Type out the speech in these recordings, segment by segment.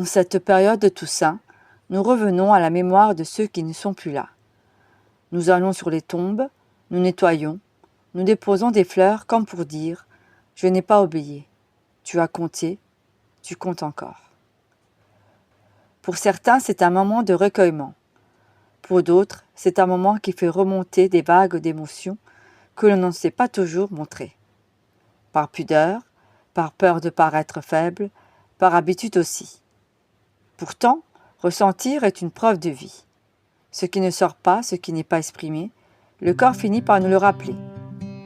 En cette période de Toussaint, nous revenons à la mémoire de ceux qui ne sont plus là. Nous allons sur les tombes, nous nettoyons, nous déposons des fleurs comme pour dire « Je n'ai pas oublié, tu as compté, tu comptes encore ». Pour certains, c'est un moment de recueillement. Pour d'autres, c'est un moment qui fait remonter des vagues d'émotions que l'on ne sait pas toujours montrer. Par pudeur, par peur de paraître faible, par habitude aussi. Pourtant, ressentir est une preuve de vie. Ce qui ne sort pas, ce qui n'est pas exprimé, le corps finit par nous le rappeler.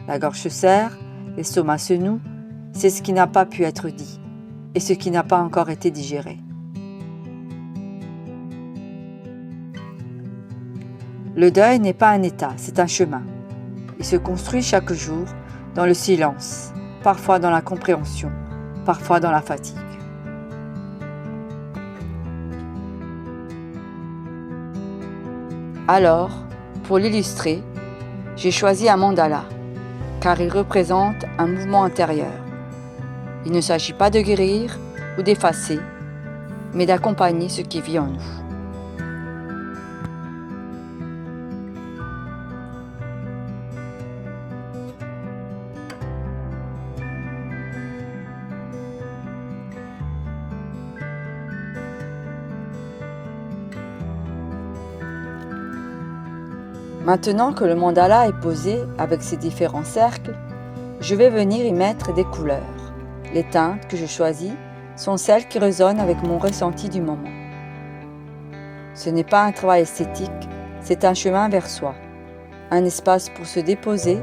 La gorge se serre, l'estomac se noue, c'est ce qui n'a pas pu être dit et ce qui n'a pas encore été digéré. Le deuil n'est pas un état, c'est un chemin. Il se construit chaque jour dans le silence, parfois dans la compréhension, parfois dans la fatigue. Alors, pour l'illustrer, j'ai choisi un mandala, car il représente un mouvement intérieur. Il ne s'agit pas de guérir ou d'effacer, mais d'accompagner ce qui vit en nous. Maintenant que le mandala est posé avec ses différents cercles, je vais venir y mettre des couleurs. Les teintes que je choisis sont celles qui résonnent avec mon ressenti du moment. Ce n'est pas un travail esthétique, c'est un chemin vers soi, un espace pour se déposer,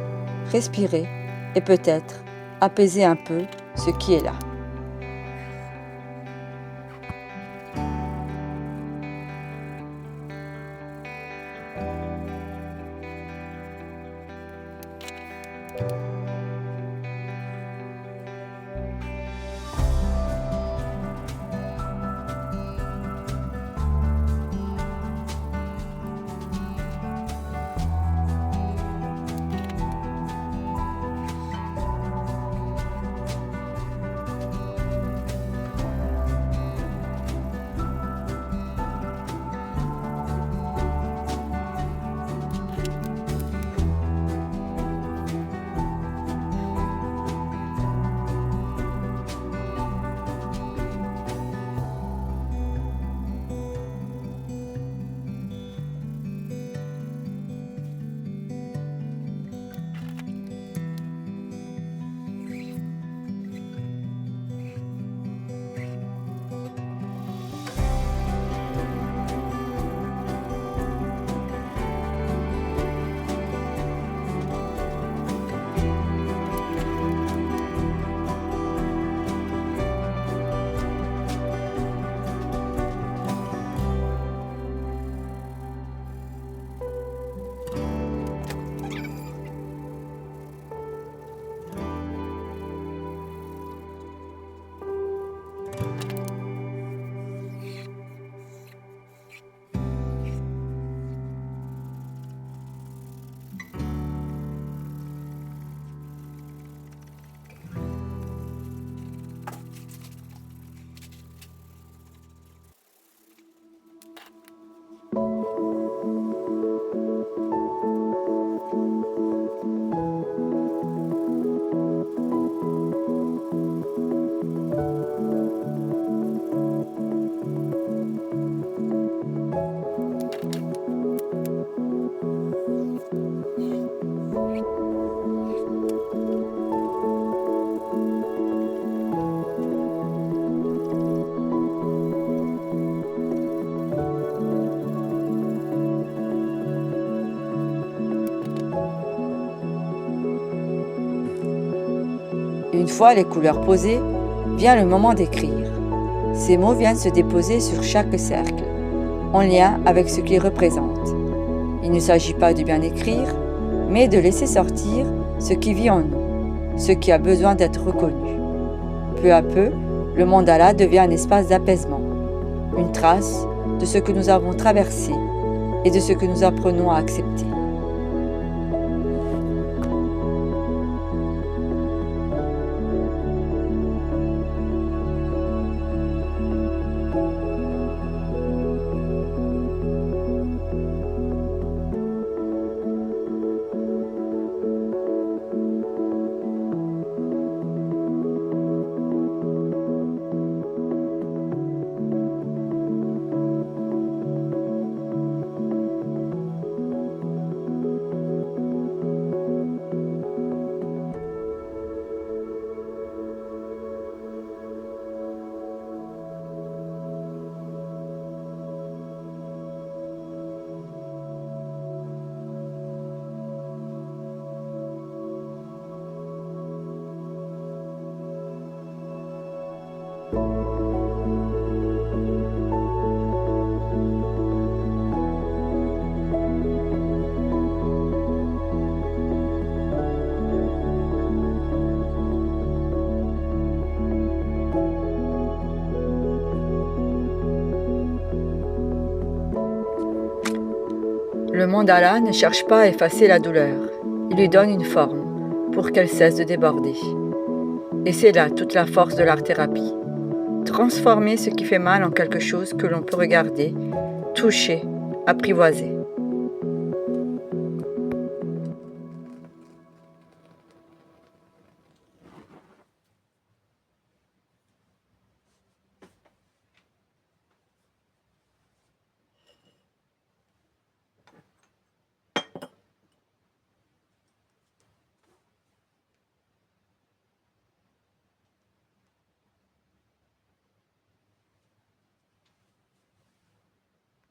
respirer et peut-être apaiser un peu ce qui est là. Une fois les couleurs posées, vient le moment d'écrire. Ces mots viennent se déposer sur chaque cercle, en lien avec ce qu'ils représentent. Il ne s'agit pas de bien écrire, mais de laisser sortir ce qui vit en nous, ce qui a besoin d'être reconnu. Peu à peu, le mandala devient un espace d'apaisement, une trace de ce que nous avons traversé et de ce que nous apprenons à accepter. Le mandala ne cherche pas à effacer la douleur, il lui donne une forme pour qu'elle cesse de déborder. Et c'est là toute la force de l'art-thérapie. Transformer ce qui fait mal en quelque chose que l'on peut regarder, toucher, apprivoiser.